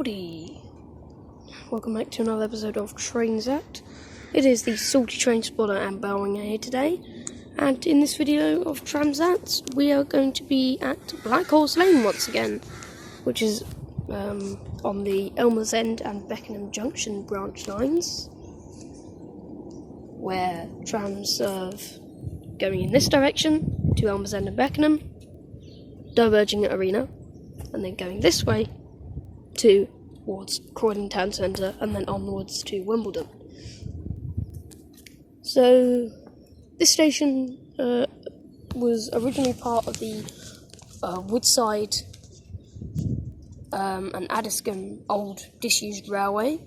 Howdy! Welcome back to another episode of Trainspotter. It is the salty Trainspotter and Bowringer here today, and in this video of Trams, we are going to be at Blackhorse Lane once again, which is on the Elmer's End and Beckenham Junction branch lines, where trams serve going in this direction to Elmer's End and Beckenham, diverging at Arena, and then going this way towards Croydon Town Centre, and then onwards to Wimbledon. So this station was originally part of the Woodside and Addiscombe old disused railway.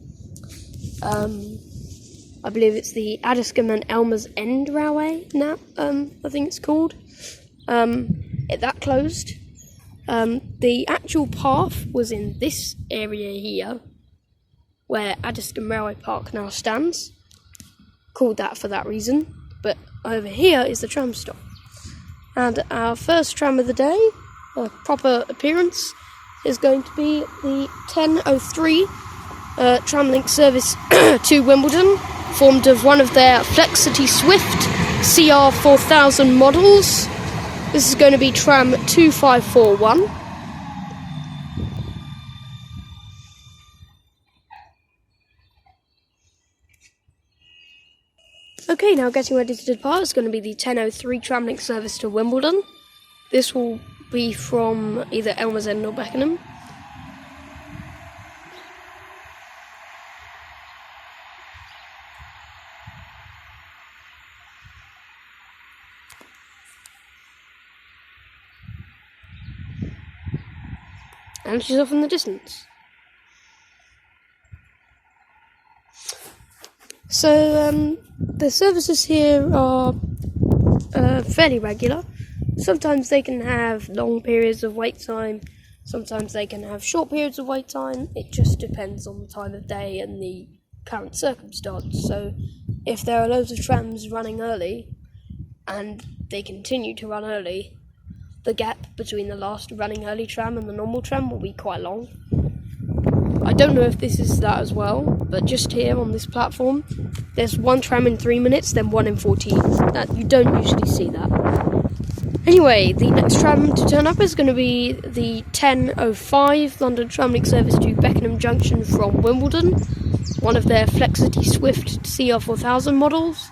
I believe it's the Addiscombe and Elmer's End Railway now, I think it's called. That closed. The actual path was in this area here, where Addiscombe Railway Park now stands, called that for that reason, but over here is the tram stop. And our first tram of the day, a proper appearance, is going to be the 10:03 Tramlink service to Wimbledon, formed of one of their Flexity Swift CR4000 models. This is going to be tram 2541. Okay, now getting ready to depart is going to be the 10:03 Tramlink service to Wimbledon. This will be from either Elmer's End or Beckenham. And she's off in the distance. So, the services here are fairly regular. Sometimes they can have long periods of wait time, sometimes they can have short periods of wait time. It just depends on the time of day and the current circumstance. So, if there are loads of trams running early, and they continue to run early, the gap between the last running early tram and the normal tram will be quite long. I don't know if this is that as well, but just here on this platform, there's one tram in 3 minutes, then one in 14. That you don't usually see that. Anyway, the next tram to turn up is going to be the 10:05 London Tramlink service to Beckenham Junction from Wimbledon, one of their Flexity Swift CR4000 models.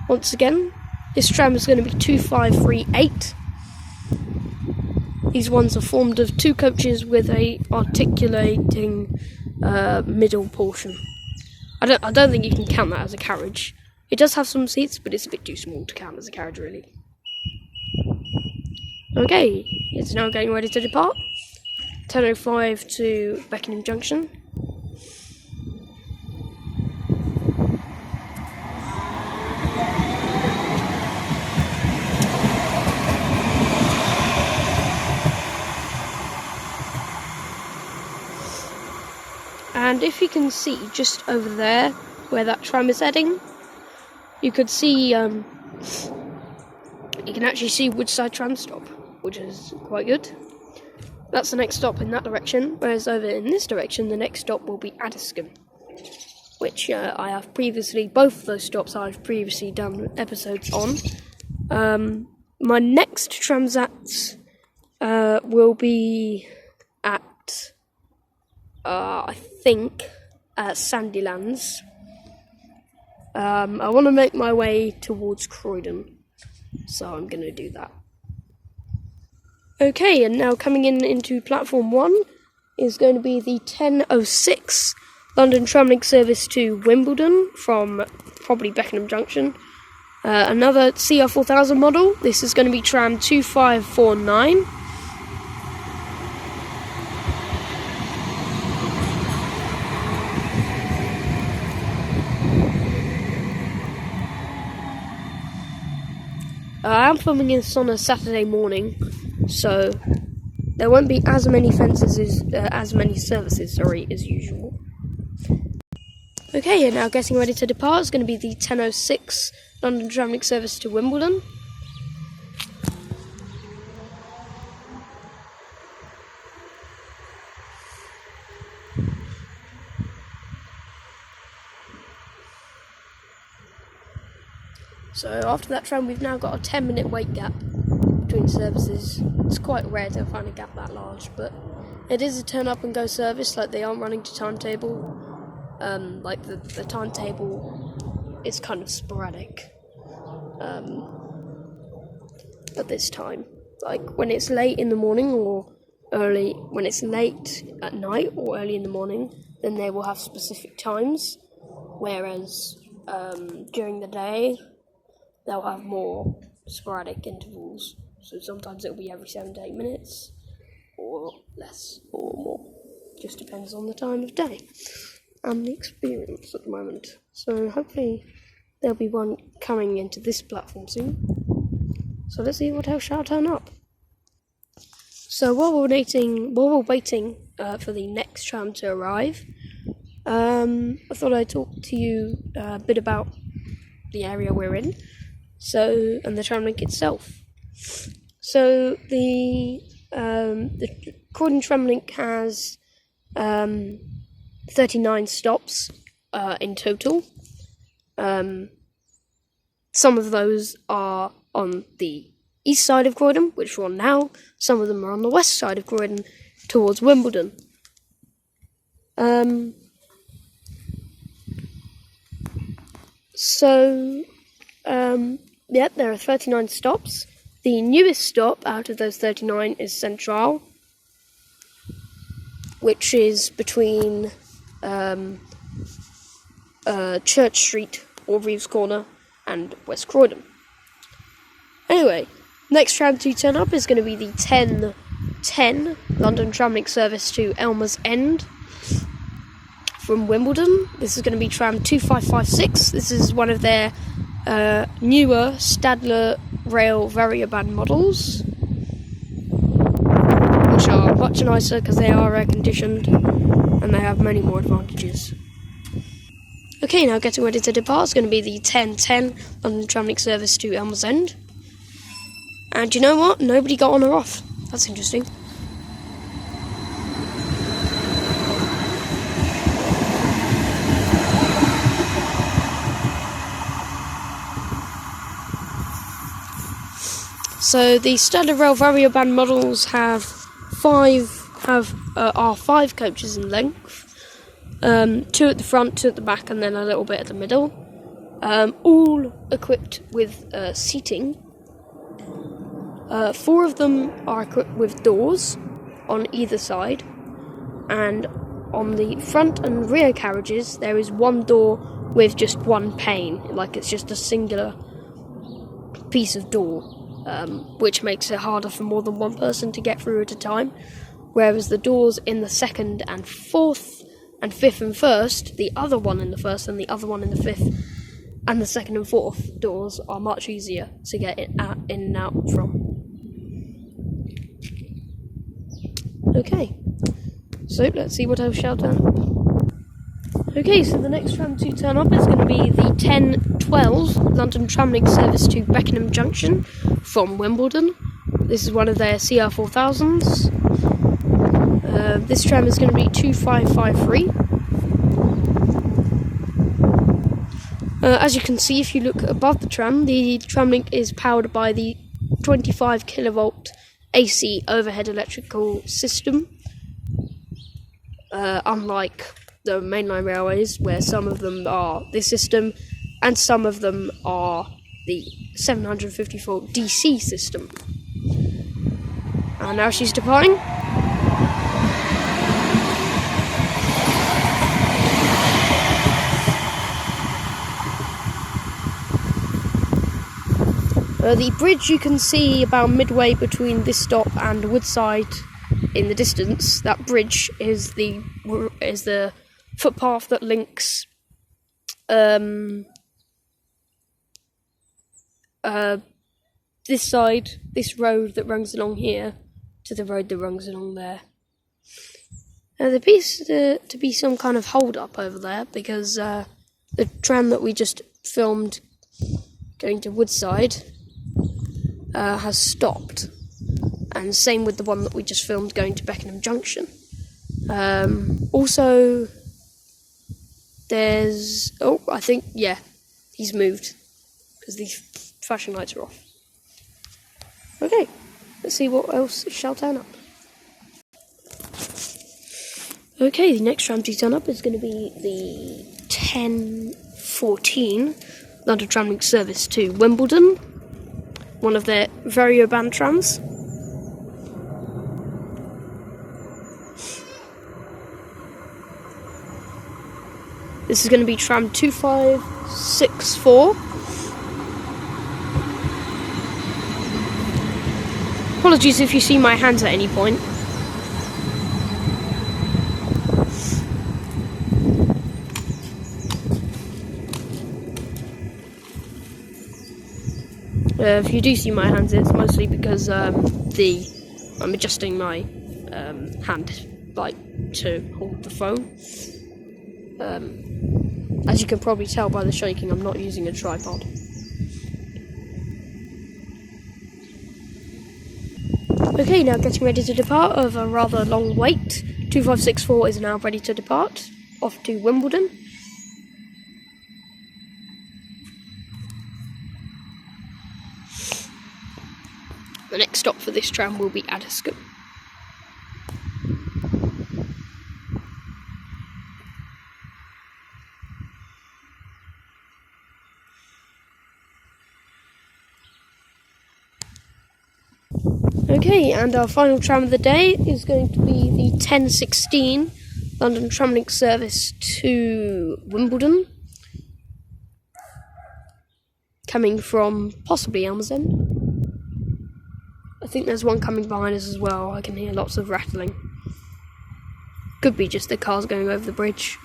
Once again, this tram is going to be 2538. These ones are formed of two coaches with a articulating middle portion. I don't think you can count that as a carriage. It does have some seats, but it's a bit too small to count as a carriage, really. Okay, it's now getting ready to depart. 10:05 to Beckenham Junction. And if you can see just over there where that tram is heading, you could see, you can actually see Woodside tram stop, which is quite good. That's the next stop in that direction, whereas over in this direction, the next stop will be Addiscombe, which I have previously, both of those stops I've previously done episodes on. My next Transats will be at I think Sandylands. I want to make my way towards Croydon, so I'm going to do that. Okay, and now coming into platform 1 is going to be the 10:06 London Tramlink service to Wimbledon from probably Beckenham Junction. Another CR4000 model. This is going to be tram 2549. I am filming this on a Saturday morning, so there won't be as many services as usual. Okay, and now getting ready to depart is going to be the 10:06 London Tramlink service to Wimbledon. So after that tram, we've now got a 10-minute wait gap between services. It's quite rare to find a gap that large, but it is a turn up and go service. Like, they aren't running to timetable. Like the timetable is kind of sporadic at this time. Like when it's late in the morning or when it's late at night or early in the morning, then they will have specific times. Whereas during the day, they'll have more sporadic intervals. So sometimes it'll be every 7 to 8 minutes, or less, or more. Just depends on the time of day and the experience at the moment. So hopefully there'll be one coming into this platform soon. So let's see what else shall turn up. So while we're waiting for the next tram to arrive, I thought I'd talk to you a bit about the area we're in, and the Tramlink itself. So the Croydon Tramlink has 39 stops in total. Some of those are on the east side of Croydon, which we're on now. Some of them are on the west side of Croydon, towards Wimbledon. There are 39 stops. The newest stop out of those 39 is Central, which is between Church Street or Reeves Corner and West Croydon. Anyway, next tram to turn up is going to be the 10:10 London Tramlink service to Elmer's End from Wimbledon. This is going to be tram 2556. This is one of their newer Stadler Rail Variaband models, which are much nicer because they are air conditioned and they have many more advantages. Okay, now getting ready to depart is going to be the 10:10 London Tramlink service to Elmer's End. And you know what? Nobody got on or off. That's interesting. So the Stadler Rail Variaband models are 5 coaches in length. 2 at the front, 2 at the back, and then a little bit at the middle. All equipped with seating. 4 of them are equipped with doors on either side, and on the front and rear carriages there is one door with just one pane, like it's just a singular piece of door, which makes it harder for more than one person to get through at a time, whereas the doors in the second and fourth and fifth and first, the other one in the first and the other one in the fifth and the second and fourth doors are much easier to get in and out from. Okay, so let's see what else shall turn up. Okay, so the next tram to turn up is going to be the 10:12 London Tramlink service to Beckenham Junction from Wimbledon. This is one of their CR4000s. This tram is going to be 2553. As you can see, if you look above the Tramlink is powered by the 25 kilovolt AC overhead electrical system, unlike the mainline railways, where some of them are this system and some of them are the 750 volt DC system. And now she's departing. The bridge you can see about midway between this stop and Woodside in the distance. That bridge is the footpath that links this side, this road that runs along here, to the road that runs along there. There appears to be some kind of hold up over there because the tram that we just filmed going to Woodside has stopped, and same with the one that we just filmed going to Beckenham Junction. Also, there's... he's moved. because these flashing lights are off. Okay, let's see what else shall turn up. Okay, the next tram to turn up is going to be the 1014 London Tramlink service to Wimbledon, one of their very urban trams. This is going to be tram 2564. Apologies if you see my hands at any point. If you do see my hands, it's mostly because I'm adjusting my hand to hold the phone. As you can probably tell by the shaking, I'm not using a tripod. Okay, now getting ready to depart of a rather long wait. 2564 is now ready to depart, off to Wimbledon. The next stop for this tram will be Addiscombe. Okay, and our final tram of the day is going to be the 1016 London Tramlink service to Wimbledon, coming from possibly Elmers End. I think there's one coming behind us as well. I can hear lots of rattling. Could be just the cars going over the bridge.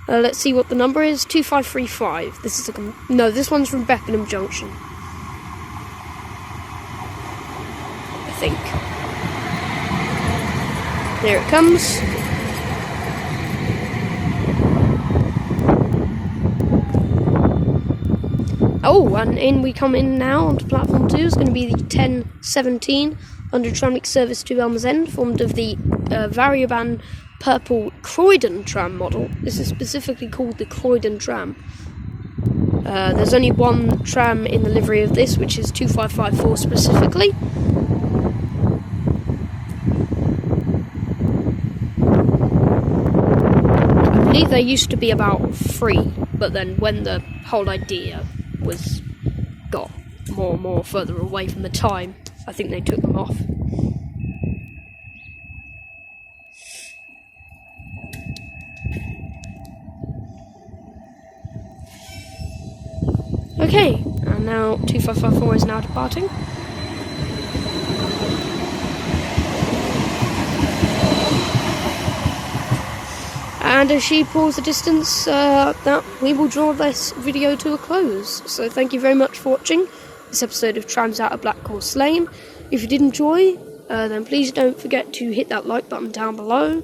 Let's see what the number is. 2535. This is no, this one's from Beckenham Junction, I think. There it comes. Oh, and in we come in now onto platform 2. It's going to be the 1017 London Tramlink service to Elmers End, formed of the Variaban purple Croydon tram model. This is specifically called the Croydon tram. There's only one tram in the livery of this, which is 2554 specifically. I believe there used to be about 3, but then when the whole idea got more and more further away from the time, I think they took them off. Okay, and now 2554 is now departing. And as she pulls the distance, that we will draw this video to a close. So thank you very much for watching this episode of Trams out of Blackhorse Lane. If you did enjoy, then please don't forget to hit that like button down below.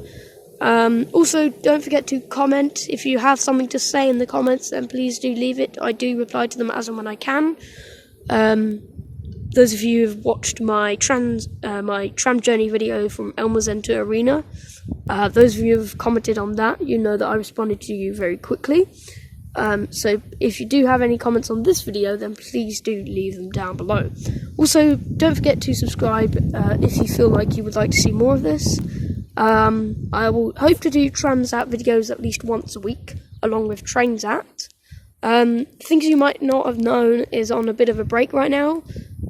Also, don't forget to comment. If you have something to say in the comments, then please do leave it. I do reply to them as and when I can. Those of you who have watched my tram journey video from Elmers End to Arena, those of you who have commented on that, you know that I responded to you very quickly. So if you do have any comments on this video, then please do leave them down below. Also, don't forget to subscribe if you feel like you would like to see more of this. I will hope to do Trams Out videos at least once a week, along with Trains Out. Things you might not have known is on a bit of a break right now,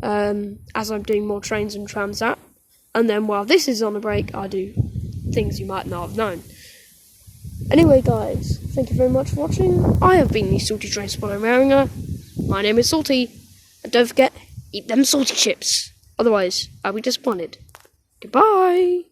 as I'm doing more Trains and Trams Out. And then while this is on a break, I do things you might not have known. Anyway, guys, thank you very much for watching. I have been the Salty Trainspotter Maringer. My name is Salty, and don't forget, eat them salty chips. Otherwise, I'll be disappointed. Goodbye.